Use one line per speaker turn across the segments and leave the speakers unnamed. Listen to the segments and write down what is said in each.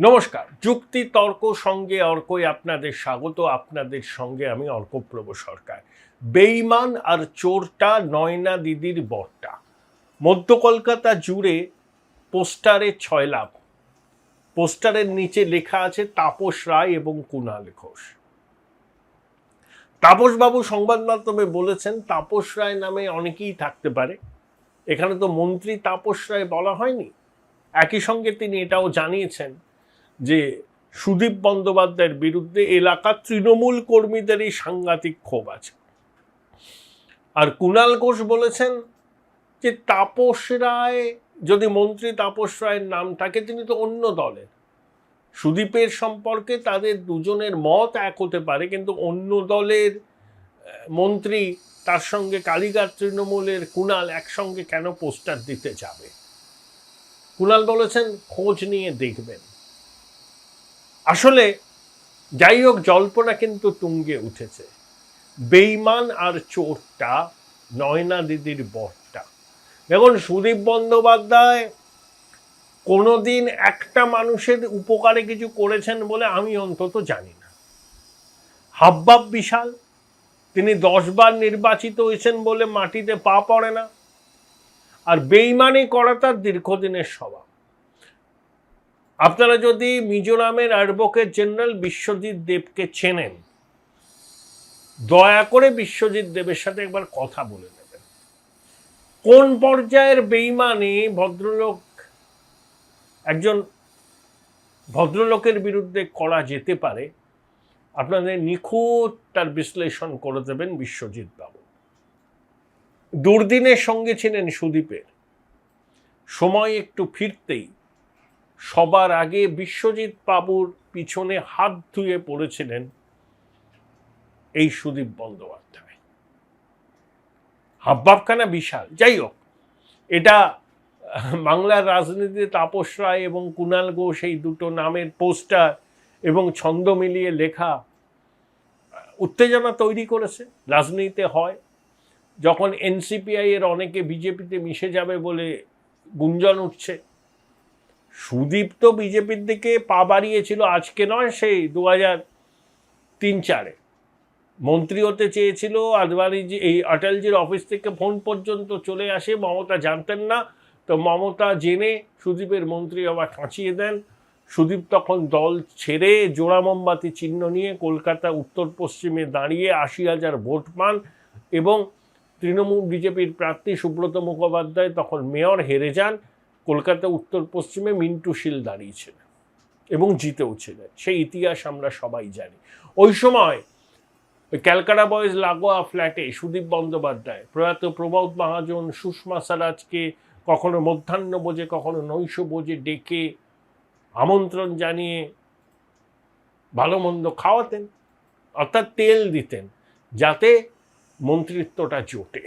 নমস্কার, যুক্তি তর্ক সঙ্গে অর্কই আপনাদের স্বাগত। আপনাদের সঙ্গে আমি অর্কপ্রভ সরকার। বেঈমান আর চোরটা নয়না দিদির বরটা। মধ্য কলকাতা জুড়ে পোস্টারে ৬ লাভ। পোস্টারের নিচে লেখা আছে তাপস রায় এবং কুণাল ঘোষ। তাপসবাবু সংবাদ মাধ্যমে বলেছেন তাপস রায় নামে অনেকেই থাকতে পারে, এখানে তো মন্ত্রী তাপস রায় বলা হয়নি। একই সঙ্গে তিনি এটাও জানিয়েছেন যে সুদীপ বন্দ্যোপাধ্যায়ের বিরুদ্ধে এলাকার তৃণমূল কর্মীদেরই সাংঘাতিক ক্ষোভ আছে। আর কুণাল ঘোষ বলেছেন যে তাপস রায়, যদি মন্ত্রী তাপস রায়ের নাম থাকে, তিনি তো অন্য দলের। সুদীপের সম্পর্কে তাদের দুজনের মত এক হতে পারে, কিন্তু অন্য দলের মন্ত্রী তার সঙ্গে কালীঘাট তৃণমূলের কুণাল একসঙ্গে কেন পোস্টার দিতে যাবে? কুণাল বলেছেন খোঁজ নিয়ে দেখবেন। আসলে যাই হোক, জল্পনা কিন্তু তুঙ্গে উঠেছে। বেঈমান আর চোরটা নয়না দিদির বরটা। দেখুন, সুদীপ বন্দ্যোপাধ্যায় কোনোদিন একটা মানুষের উপকারে কিছু করেছেন বলে আমি অন্তত জানি না। হাবভাব বিশাল, তিনি 10 বার নির্বাচিত হয়েছেন বলে মাটিতে পা পড়ে না। আর বেঈমানি করা তার দীর্ঘদিনের স্বভাব। আপনারা যদি মিজোরামের অ্যাডভোকেট জেনারেল বিশ্বজিৎ দেবকে চেনেন, দয়া করে বিশ্বজিৎ দেবের সাথে একবার কথা বলে নেবেন। কোন পর্যায়ের বেঈমানি একজন ভদ্রলোকের বিরুদ্ধে করা যেতে পারে, আপনাদের নিখুঁত তার বিশ্লেষণ করে দেবেন বিশ্বজিৎ বাবু। দুর্দিনের সঙ্গে ছিলেন সুদীপের। সময় একটু ফিরতেই সবার আগে বিশ্বজিৎ বাবুর পিছনে হাত ধুয়ে পড়েছিলেন এই সুদীপ বন্দ্যোপাধ্যায়। হাবভাবখানা বিশাল। যাই হোক, এটা বাংলার রাজনীতিতে তাপস রায় এবং কুণাল ঘোষ, এই দুটো নামের পোস্টার এবং ছন্দ মিলিয়ে লেখা উত্তেজনা তৈরি করেছে। রাজনীতিতে হয়, যখন এনসিপিআই এর অনেকে বিজেপিতে মিশে যাবে বলে গুঞ্জন উঠছে। সুদীপ তো বিজেপির দিকে পা বাড়িয়েছিল, আজকে নয়, সেই 2003-04 মন্ত্রী হতে চেয়েছিল। আদবানিজি, এই অটলজির অফিস থেকে ফোন পর্যন্ত চলে আসে, মমতা জানতেন না। তো মমতা জেনে সুদীপের মন্ত্রী আবার খাঁচিয়ে দেন। সুদীপ তখন দল ছেড়ে জোড়া মোমবাতি চিহ্ন নিয়ে কলকাতা উত্তর পশ্চিমে দাঁড়িয়ে 80,000 ভোট পান এবং তৃণমূল বিজেপির প্রার্থী সুব্রত মুখোপাধ্যায় তখন মেয়র, হেরে যান। কলকাতা উত্তর পশ্চিমে মিন্টু শীল দাঁড়িয়েছিলেন এবং জিতেও ছিলেন। সেই ইতিহাস আমরা সবাই জানি। ওই সময় ক্যালকাটা বয়েজ লাগোয়া ফ্ল্যাটে সুদীপ বন্দ্যোপাধ্যায় প্রয়াত প্রবোধ মহাজন সুষমা স্বরাজকে কখনো মধ্যাহ্ন বোঝে কখনো নৈশ বোঝে ডেকে আমন্ত্রণ জানিয়ে ভালো মন্দ খাওয়াতেন, অর্থাৎ তেল দিতেন যাতে মন্ত্রিত্বটা জোটে।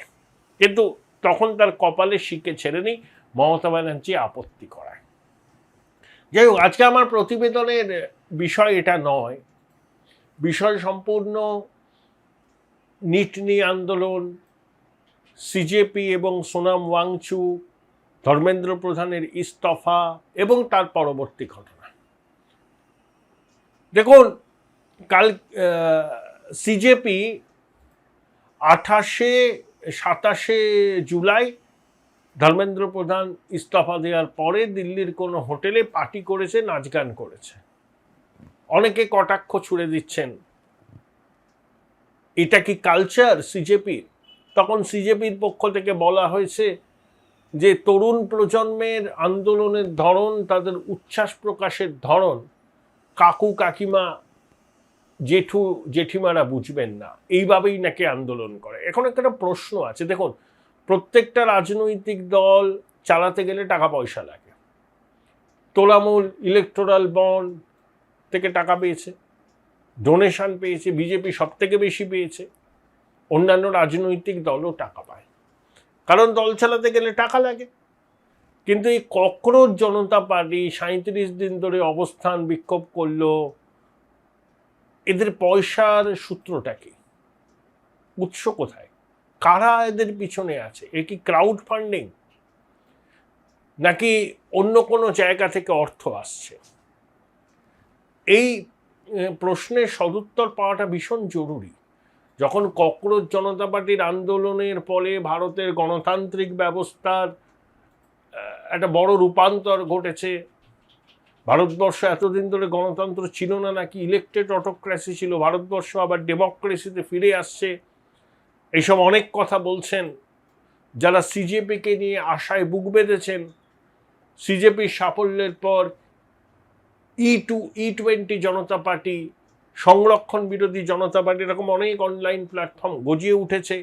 কিন্তু তখন তার কপালে শিকে ছেড়েনি, মমতা ব্যানার্জি আপত্তি করায়। যাই হোক, আজকে আমার প্রতিবেদনের বিষয় এটা নয়। বিষয় সম্পূর্ণ নিটনি আন্দোলন, সিজেপি এবং সোনাম ওয়াংচু, ধর্মেন্দ্র প্রধানের ইস্তফা এবং তার পরবর্তী ঘটনা। দেখুন, কাল সিজেপি 27 জুলাই ধর্মেন্দ্র প্রধান ইস্তফা দেওয়ার পরে দিল্লির কোনো হোটেলে পার্টি করেছে, নাচ গান করেছে। অনেকে কটাক্ষ ছুড়ে দিচ্ছেন, এটা কি কালচার সিজেপির? তখন সিজেপির পক্ষ থেকে বলা হয়েছে যে তরুণ প্রজন্মের আন্দোলনের ধরন, তাদের উচ্ছ্বাস প্রকাশের ধরন কাকু কাকিমা জেঠু জেঠিমারা বুঝবেন না, এইভাবেই নাকি আন্দোলন করে। এখন একটা প্রশ্ন আছে। দেখুন, প্রত্যেকটা রাজনৈতিক দল চালাতে গেলে টাকা পয়সা লাগে। তোলামূল ইলেকটোরাল বন্ড থেকে টাকা পেয়েছে, ডোনেশন পেয়েছে, বিজেপি সব থেকে বেশি পেয়েছে। অন্যান্য রাজনৈতিক দলও টাকা পায়, কারণ দল চালাতে গেলে টাকা লাগে। কিন্তু এই ককরোচ জনতা পার্টি 37 দিন ধরে অবস্থান বিক্ষোভ করলো। এদের পয়সার সূত্রটা কি? উৎস কোথায়? কারা এদের পিছনে আছে? এ কি ক্রাউড ফান্ডিং নাকি অন্য কোনো জায়গা থেকে অর্থ আসছে? এই প্রশ্নের সদুত্তর পাওয়াটা ভীষণ জরুরি। যখন ককরোচ জনতা পার্টির আন্দোলনের ফলে ভারতের গণতান্ত্রিক ব্যবস্থার একটা বড় রূপান্তর ঘটেছে, ভারতবর্ষ এতদিন ধরে গণতন্ত্র ছিল না, নাকি ইলেকটেড অটোক্রেসি ছিল, ভারতবর্ষ আবার ডেমোক্রেসিতে ফিরে আসছে, এইসব অনেক কথা বলছেন। যারা সিজেপিকে নিয়ে আশায় বুক বেঁধেছেন, সিজেপির সাফল্যের পর E20 জনতা পার্টি, সংরক্ষণ বিরোধী জনতা পার্টি, এরকম অনেক অনলাইন প্ল্যাটফর্ম গজিয়ে উঠেছে,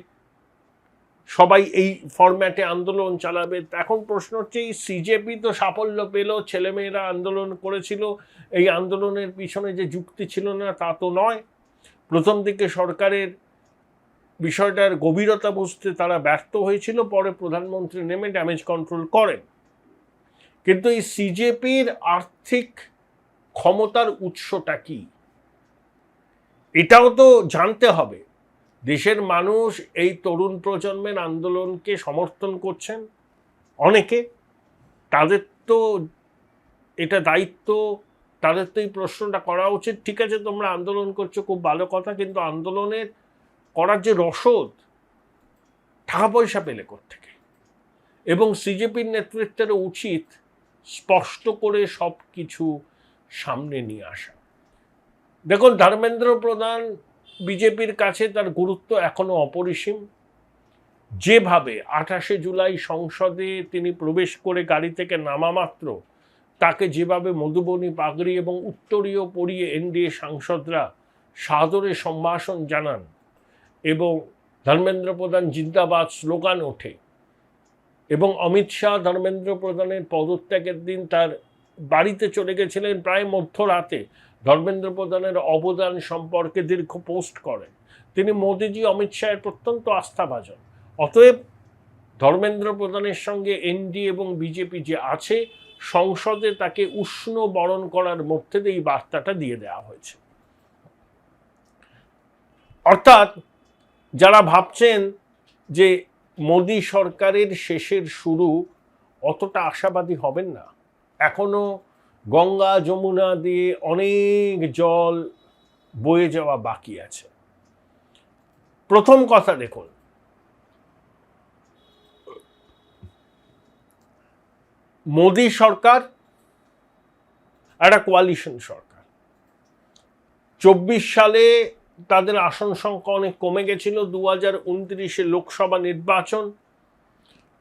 সবাই এই ফরম্যাটে আন্দোলন চালাবে। এখন প্রশ্ন হচ্ছে, এই সিজেপি তো সাফল্য পেল, ছেলেমেয়েরা আন্দোলন করেছিল, এই আন্দোলনের পিছনে যে যুক্তি ছিল না তা তো নয়। প্রথম দিকে সরকারের বিষয়টার গভীরতা বুঝতে তারা ব্যর্থ হয়েছিল, পরে প্রধানমন্ত্রী নেমে ড্যামেজ কন্ট্রোল করেন। কিন্তু এই সিজেপির আর্থিক ক্ষমতার উৎসটা কি, এটাও তো জানতে হবে। দেশের মানুষ এই তরুণ প্রজন্মের আন্দোলনকে সমর্থন করছেন অনেকে, তাদের তো এটা দায়িত্ব, তাদের তো এই প্রশ্নটা করা উচিত। ঠিক আছে, তোমরা আন্দোলন করছো, খুব ভালো কথা, কিন্তু আন্দোলনের করার যে রসদ, টাকা পয়সা পেলে কোত্থেকে? এবং সিজেপির নেতৃত্বের উচিত স্পষ্ট করে সব কিছু সামনে নিয়ে আসা। দেখুন, ধর্মেন্দ্র প্রধান বিজেপির কাছে তার গুরুত্ব এখনো অপরিসীম। যেভাবে 28শে জুলাই সংসদে তিনি প্রবেশ করে গাড়ি থেকে নামা মাত্র তাকে যেভাবে মধুবনী পাগড়ি এবং উত্তরীয় পরিয়ে এনডিএ সাংসদরা সাদরে সম্ভাষণ জানান এবং ধর্মেন্দ্র প্রধান জিন্দাবাদ স্লোগান ওঠে, এবং অমিত শাহ ধর্মেন্দ্র প্রধানের পদত্যাগের দিন তার বাড়িতে চলে গেছিলেন প্রায় মধ্যরাতে, ধর্মেন্দ্র প্রধানের অবদান সম্পর্কে দীর্ঘ পোস্ট করেন। তিনি মোদিজি অমিত শাহের প্রত্যন্ত আস্থাভাজন। অতএব ধর্মেন্দ্র প্রধানের সঙ্গে এনডি এবং বিজেপি যে আছে, সংসদে তাকে উষ্ণ বরণ করার মধ্যে দিয়ে এই বার্তাটা দিয়ে দেওয়া হয়েছে। অর্থাৎ যারা ভাবছেন যে মোদি সরকারের শেষের শুরু, অতটা আশাবাদী হবেন না। এখনো গঙ্গা যমুনা দিয়ে অনেক জল বয়ে যাওয়া বাকি আছে। প্রথম কথা দেখুন, মোদি সরকার একটা কোয়ালিশন সরকার। 24 সালে তাদের আসন সংখ্যা অনেক কমে গেছিল। 2029-এ লোকসভা নির্বাচন,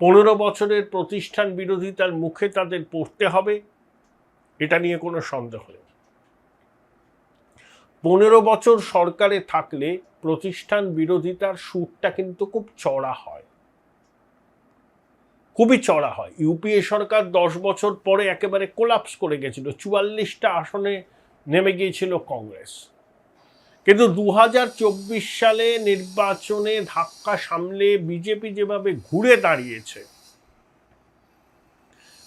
15 বছরের প্রতিষ্ঠান বিরোধিতার মুখে তাদের পড়তে হবে, এটা নিয়ে কোনো সন্দেহ নেই। 15 বছর সরকারে থাকলে প্রতিষ্ঠান বিরোধিতার সুরটা কিন্তু খুব চড়া হয়, খুবই চড়া হয়। ইউপিএ সরকার 10 বছর পরে একেবারে কোলাপস করে গেছিল, 44টা আসনে নেমে গিয়েছিল কংগ্রেস। কিন্তু 2024 সালে নির্বাচনে ধাক্কা সামলে বিজেপি যেভাবে ঘুরে দাঁড়িয়েছে,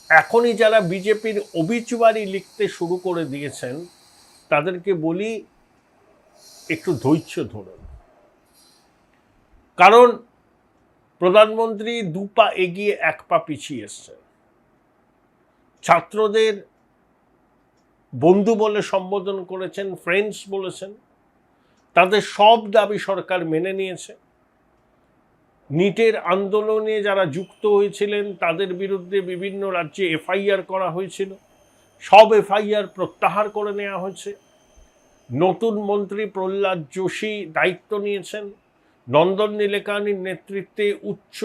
এখনই যারা বিজেপির অবিচুয়ারি লিখতে শুরু করে দিয়েছেন তাদেরকে বলি, একটু ধৈর্য ধরুন। কারণ প্রধানমন্ত্রী 2 পা এগিয়ে 1 পা পিছিয়ে এসছেন। ছাত্রদের বন্ধু বলে সম্বোধন করেছেন, ফ্রেন্ডস বলেছেন, তাদের সব দাবি সরকার মেনে নিয়েছে। নিটের আন্দোলনে যারা যুক্ত হয়েছিলেন তাদের বিরুদ্ধে বিভিন্ন রাজ্যে এফআইআর করা হয়েছিল, সব এফআইআর প্রত্যাহার করে নেওয়া হয়েছে। নতুন মন্ত্রী প্রহ্লাদ যোশী দায়িত্ব নিয়েছেন। নন্দন নীলেকানির নেতৃত্বে উচ্চ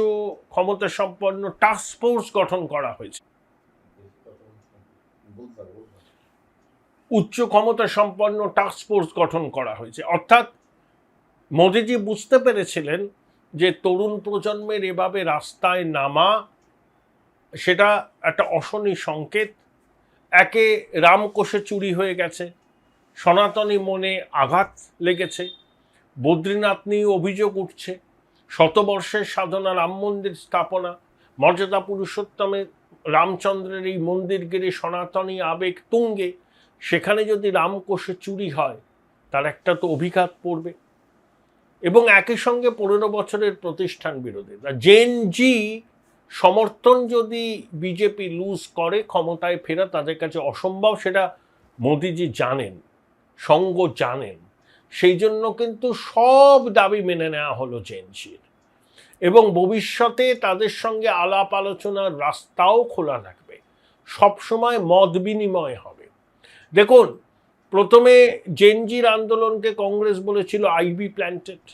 ক্ষমতা সম্পন্ন টাস্ক ফোর্স গঠন করা হয়েছে। উচ্চ ক্ষমতা সম্পন্ন টাস্ক ফোর্স গঠন করা হয়েছে। অর্থাৎ মোদিজি বুঝতে পেরেছিলেন যে তরুণ প্রজন্মের এভাবে রাস্তায় নামা, সেটা একটা অশনি সংকেত। একে রামকোষে চুরি হয়ে গেছে, সনাতনী মনে আঘাত লেগেছে, বদ্রীনাথ নিয়ে অভিযোগ উঠছে, শতবর্ষের সাধনা রাম মন্দির স্থাপনা, মর্যাদা পুরুষোত্তমের রামচন্দ্রের এই মন্দির গিরে সনাতনী আবেগ তুঙ্গে, সেখানে যদি রামকোষে চুরি হয় তার একটা তো অভিঘাত পড়বে। এবং একই সঙ্গে 15 বছরের প্রতিষ্ঠান বিরোধিতা, জেন জি সমর্থন যদি বিজেপি লুজ করে, ক্ষমতায় ফেরা তাদের কাছে অসম্ভব, সেটা মোদিজি জানেন। সঙ্গ জানেন, সেই জন্য কিন্তু সব দাবি মেনে নেওয়া হলো জেএনজির, এবং ভবিষ্যতে তাদের সঙ্গে আলাপ আলোচনার রাস্তাও খোলা থাকবে, সবসময় মত বিনিময় হবে। দেখুন, প্রথমে জেএনজির আন্দোলনকে কংগ্রেস বলেছিল আইবি প্ল্যান্টেড,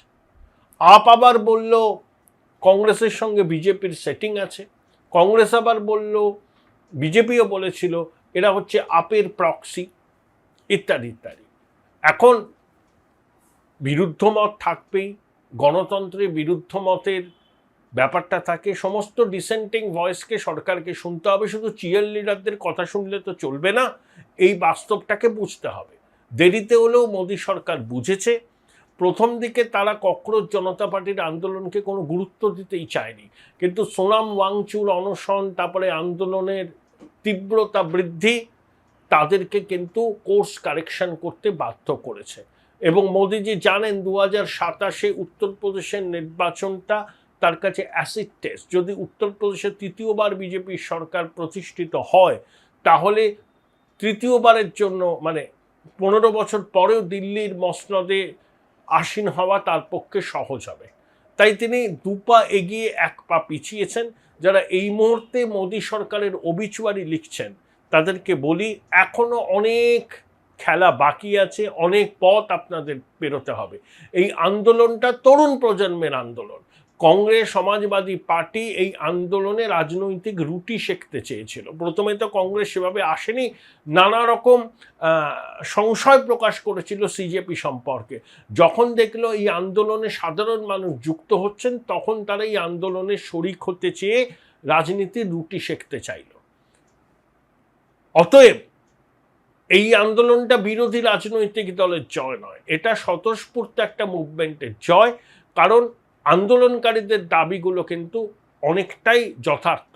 আপ আবার বলল কংগ্রেসের সঙ্গে বিজেপির সেটিং আছে, কংগ্রেস আবার বলল, বিজেপিও বলেছিল এরা হচ্ছে আপের প্রক্সি, ইত্যাদি ইত্যাদি। এখন বিরুদ্ধ মত থাকবেই, গণতন্ত্রে বিরুদ্ধ মতের ব্যাপারটা থাকে, সমস্ত ডিসেন্টিং ভয়েসকে সরকারকে শুনতে হবে, শুধু চিয়ার লিডারদের কথা শুনলে তো চলবে না, এই বাস্তবটাকে বুঝতে হবে। দেরিতে হলেও মোদী সরকার বুঝেছে। প্রথম দিকে তারা ককরোচ জনতা পার্টির আন্দোলনকে কোনো গুরুত্ব দিতেই চায়নি, কিন্তু সোনাম ওয়াংচুর অনশন, তারপরে আন্দোলনের তীব্রতা বৃদ্ধি তাদেরকে কিন্তু কোর্স কারেকশন করতে বাধ্য করেছে। এবং মোদিজি জানেন 2027 উত্তরপ্রদেশের নির্বাচনটা তার কাছে অ্যাসিড টেস্ট। যদি উত্তরপ্রদেশে তৃতীয়বার বিজেপির সরকার প্রতিষ্ঠিত হয়, তাহলে তৃতীয়বারের জন্য, মানে 15 বছর পরেও দিল্লির মসনদে আসীন হওয়া তার পক্ষে সহজ হবে। তাই তিনি 2 পা এগিয়ে 1 পা পিছিয়েছেন। যারা এই মুহূর্তে মোদী সরকারের অবিচুয়ারি লিখছেন, তাদেরকে বলি এখনো অনেক খেলা বাকি আছে, অনেক পথ আপনাদের পেরোতে হবে। এই আন্দোলনটা তরুণ প্রজন্মের আন্দোলন। কংগ্রেস, সমাজবাদী পার্টি এই আন্দোলনে রাজনৈতিক রুটি সেঁকতে চেয়েছিল। প্রথমে তো কংগ্রেস সেভাবে আসেনি, নানা রকম সংশয় প্রকাশ করেছিল সিজেপি সম্পর্কে। যখন দেখলো এই আন্দোলনে সাধারণ মানুষ যুক্ত হচ্ছেন, তখন তারা এই আন্দোলনে শরিক হতে চেয়ে রাজনীতির রুটি সেঁকতে চাইল। অতএব এই আন্দোলনটা বিরোধী রাজনৈতিক দলের জয় নয়, এটা স্বতঃস্ফূর্ত একটা মুভমেন্টের জয়। কারণ আন্দোলনকারীদের দাবিগুলো কিন্তু অনেকটাই যথার্থ।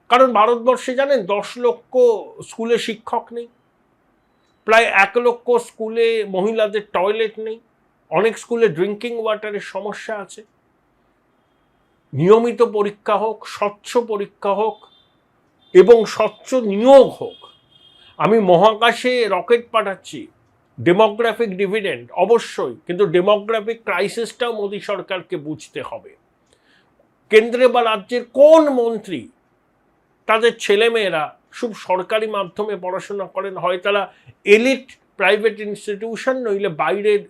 কারণ ভারতবর্ষে জানেন 10 লক্ষ স্কুলে শিক্ষক নেই, প্রায় 1 লক্ষ স্কুলে মহিলাদের টয়লেট নেই, অনেক স্কুলে ড্রিঙ্কিং ওয়াটারের সমস্যা আছে। নিয়মিত পরীক্ষা হোক, স্বচ্ছ পরীক্ষা হোক এবং স্বচ্ছ নিয়োগ হোক। আমি মহাকাশে রকেট পাঠাচ্ছি, ডেমোগ্রাফিক ডিভিডেন্ড অবশ্যই, কিন্তু ডেমোগ্রাফিক ক্রাইসিসটাও মোদী সরকারকে বুঝতে হবে। কেন্দ্রে বা রাজ্যের কোন মন্ত্রী তাদের ছেলেমেয়েরা খুব সরকারি মাধ্যমে পড়াশোনা করেন? হয় তারা এলিট প্রাইভেট ইনস্টিটিউশন, নইলে বাইরের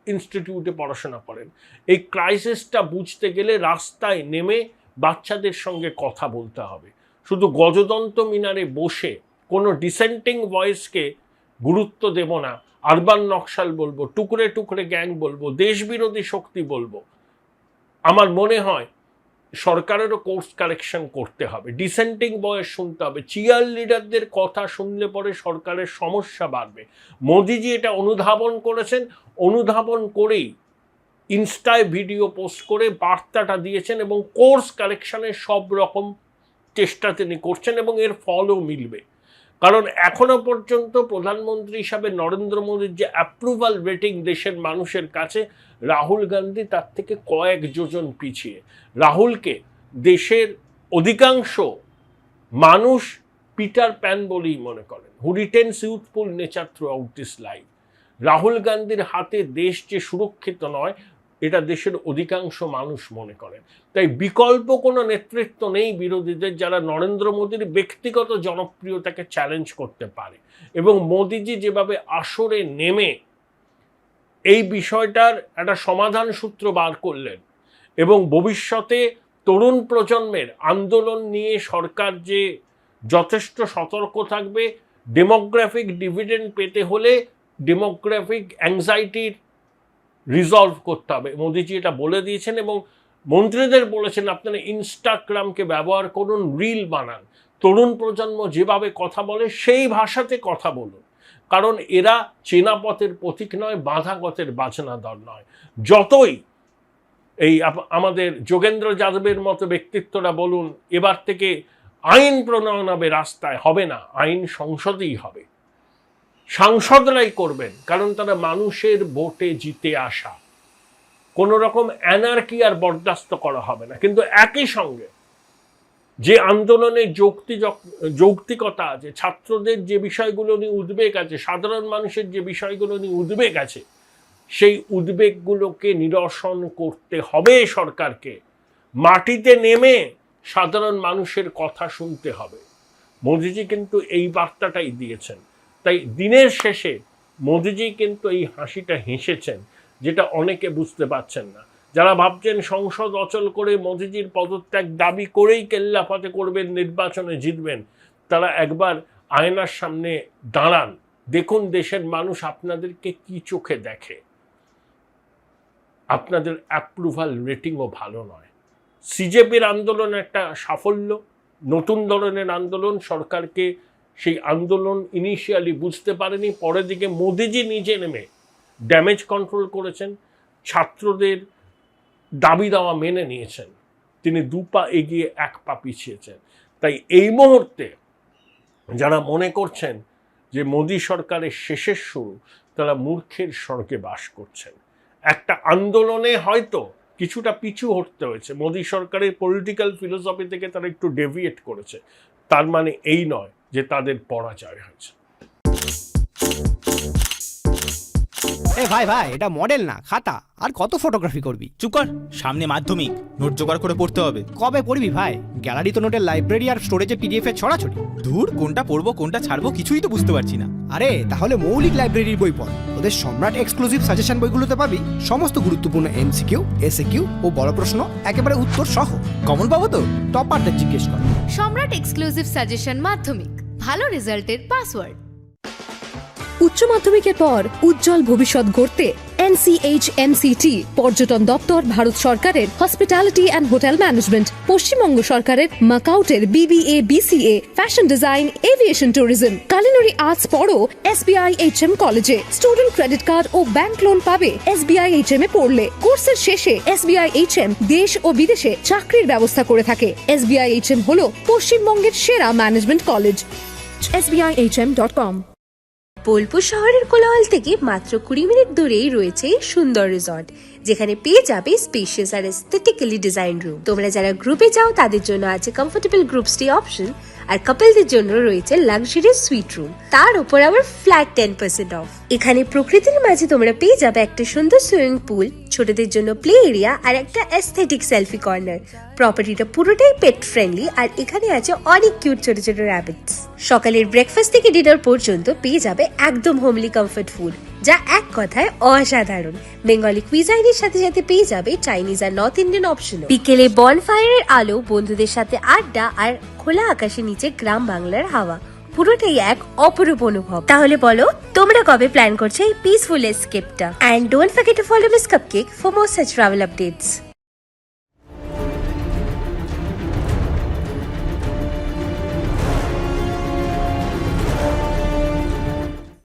ইনস্টিটিউটে পড়াশোনা করেন। এই ক্রাইসিসটা বুঝতে গেলে রাস্তায় নেমে বাচ্চাদের সঙ্গে কথা বলতে হবে। শুধু গজদন্ত মিনারে বসে কোনো ডিসেন্টিং ভয়েসকে গুরুত্ব দেব না, আরবান নকশাল বলবো, টুকরে টুকরে গ্যাং বলবো, দেশবিরোধী শক্তি বলবো। আমার মনে হয় সরকারেরও কোর্স কারেকশন করতে হবে, ডিসেন্টিং ভয়েস শুনতে হবে। চিয়ার লিডারদের কথা শুনলে পরে সরকারের সমস্যা বাড়বে। মোদিজি এটা অনুধাবন করেছেন, অনুধাবন করেই ইনস্টায় ভিডিও পোস্ট করে বার্তাটা দিয়েছেন, এবং কোর্স কারেকশনের সব রকম চেষ্টা তিনি করছেন, এবং এর ফলও মিলবে। কারণ এখনো পর্যন্ত প্রধানমন্ত্রী হিসাবে নরেন্দ্র মোদীর যে অ্যাপ্রুভাল রেটিং দেশের মানুষের কাছে, রাহুল গান্ধী তার থেকে কয়েক যোজন পিছিয়ে। রাহুলকে দেশের অধিকাংশ মানুষ পিটার প্যান বলেই মনে করেন, who retains youthful nature throughout this life. Rahul গান্ধীর হাতে দেশ যে সুরক্ষিত নয়, এটা দেশের অধিকাংশ মানুষ মনে করেন। তাই বিকল্প কোনো নেতৃত্ব নেই বিরোধীদের যারা নরেন্দ্র মোদীর ব্যক্তিগত জনপ্রিয়তাকে চ্যালেঞ্জ করতে পারে। এবং মোদিজি যেভাবে আসরে নেমে এই বিষয়টার একটা সমাধান সূত্র বার করলেন, এবং ভবিষ্যতে তরুণ প্রজন্মের আন্দোলন নিয়ে সরকার যে যথেষ্ট সতর্ক থাকবে, ডেমোগ্রাফিক ডিভিডেন্ড পেতে হলে ডেমোগ্রাফিক অ্যাংজাইটির রিজলভ করতে হবে, মোদিজি এটা বলে দিয়েছেন। এবং মন্ত্রীদের বলেছেন আপনারা ইনস্টাগ্রামকে ব্যবহার করুন, রিল বানান, তরুণ প্রজন্ম যেভাবে কথা বলে সেই ভাষাতে কথা বলুন। কারণ এরা চেনা পথের পথিক নয়, বাঁধা পথের বাজনাদর নয়। যতই এই আমাদের যোগেন্দ্র যাদবের মতো ব্যক্তিত্বরা বলুন এবার থেকে আইন প্রণয়ন হবে, রাস্তায় হবে না, আইন সংসদেই হবে, সাংসদরাই করবেন, কারণ তারা মানুষের ভোটে জিতে আসা। কোনো রকম অ্যানার্কি আর বরদাস্ত করা হবে না। কিন্তু একই সঙ্গে যে আন্দোলনের যৌক্তিকতা আছে, ছাত্রদের যে বিষয়গুলো নিয়ে উদ্বেগ আছে, সাধারণ মানুষের যে বিষয়গুলো নিয়ে উদ্বেগ আছে, সেই উদ্বেগগুলোকে নিরসন করতে হবে সরকারকে। মাটিতে নেমে সাধারণ মানুষের কথা শুনতে হবে। মোদিজি কিন্তু এই বার্তাটাই দিয়েছেন। তাই দিনের শেষে মোদিজি কিন্তু এই হাসিটা হেসেছেন, যেটা অনেকে বুঝতে পারছেন না। যারা ভাবছেন সংসদ অচল করে মোদিজির পদত্যাগ দাবি করেই কেল্লাফাতে করবেন, নির্বাচনে জিতবেন, তারা একবার আয়নার সামনে দাঁড়ান, দেখুন দেশের মানুষ আপনাদেরকে কি চোখে দেখে। আপনাদের অ্যাপ্রুভাল রেটিংও ভালো নয়। সিজেপির আন্দোলন একটা সাফল্য, নতুন ধরনের আন্দোলন। সরকারকে সেই আন্দোলন ইনিশিয়ালি বুঝতে পারেনি, পরের দিকে মোদিজি নিজে নেমে ড্যামেজ কন্ট্রোল করেছেন, ছাত্রদের দাবি দাওয়া মেনে নিয়েছেন। তিনি 2 পা এগিয়ে 1 পা পিছিয়েছেন। তাই এই মুহূর্তে যারা মনে করছেন যে মোদি সরকারের শেষের শুরু, তারা মূর্খের স্বর্গে বাস করছেন। একটা আন্দোলনে হয়তো কিছুটা পিছু হটতে হয়েছে, মোদি সরকারের পলিটিক্যাল ফিলোসফি থেকে তারা একটু ডেভিয়েট করেছে, তার মানে এই নয় যে তাদের পরাজয় হয়েছে।
ভাই ভাই, এটা মডেল না খাতা। আর কত ফটোগ্রাফি করবি?
চুপ কর, সামনে মাধ্যমিক, নোট জোগাড় করে পড়তে হবে।
কবে পড়বি ভাই? গ্যালারি তো নোটের লাইব্রেরি আর স্টোরেজে পিডিএফ এর ছড়াছড়ি।
ধুর, কোনটা পড়বো কোনটা ছাড়বো কিছুই তো বুঝতে পারছি না।
আরে তাহলে মৌলিক লাইব্রেরির বই পড়। ওদের সম্রাট এক্সক্লুসিভ সাজেশন বইগুলোতে পাবি সমস্ত গুরুত্বপূর্ণ এমসিকিউ, এসএকিউ ও বড় প্রশ্ন একেবারে উত্তর সহ।
কমন পাবো তো?
টপারদের জিজ্ঞেস কর।
সম্রাট এক্সক্লুসিভ সাজেশন মাধ্যমিক, ভালো রেজাল্টের পাসওয়ার্ড।
উচ্চ মাধ্যমিকের পর উজ্জ্বল ভবিষ্যৎ গড়তে NCHMCT পর্যটন দপ্তর, ভারত সরকারের hospitality and hotel management, Paschimbanga সরকারের মাকাউটের BBA BCA, fashion design, aviation tourism, culinary arts পড়ো SBI HM কলেজে। স্টুডেন্ট ক্রেডিট কার্ড ও ব্যাংক লোন পাবে SBI HM এ পড়লে। কোর্সের শেষে SBI HM দেশ ও বিদেশে চাকরির ব্যবস্থা করে থাকে। SBI HM হলো পশ্চিমবঙ্গের সেরা ম্যানেজমেন্ট কলেজ। SBIHM.com।
বোলপুর শহরের কোলাহল থেকে মাত্র 20 মিনিট দূরেই রয়েছে সুন্দর রিসর্ট, যেখানে পেয়ে যাবে স্পেশিয়াস আর এস্থেটিক্যালি ডিজাইন রুম। তোমরা যারা গ্রুপে যাও তাদের জন্য আছে কমফোর্টেবল গ্রুপ স্টে অপশন, আর কাপলদের জন্য রয়েছে লাক্সারিয়াস সুইট রুম, তার উপর আবার ফ্ল্যাট 10% অফ। এখানে প্রকৃতির মাঝে তোমরা পেয়ে যাবে একটা সুন্দর সুইমিং পুল, ছোটদের জন্য প্লে এরিয়া আর একটা এস্থেটিক সেলফি কর্নার। প্রপার্টিটা পুরোটাই পেট ফ্রেন্ডলি, আর এখানে আছে অনেক কিউট ছোট ছোট র্যাবিটস। সকালের ব্রেকফাস্ট থেকে ডিনার পর্যন্ত পেয়ে যাবে একদম হোমলি কমফর্ট ফুড, যা এক কথায় অসাধারণ। বেঙ্গলি কুইজাইনের সাথে সাথে পেয়ে যাবে চাইনিজ আর নর্থ ইন্ডিয়ান অপশন। বিকেলে বনফায়ারের আলো, বন্ধুদের সাথে আড্ডা আর খোলা আকাশের নিচে গ্রাম বাংলার হাওয়া, পুরোটাই এক অপরূপ অনুভব। তাহলে বলো তোমরা কবে প্ল্যান করছো এই পিসফুল এসকেপটা? And don't forget to follow miss cupcake for more such travel updates.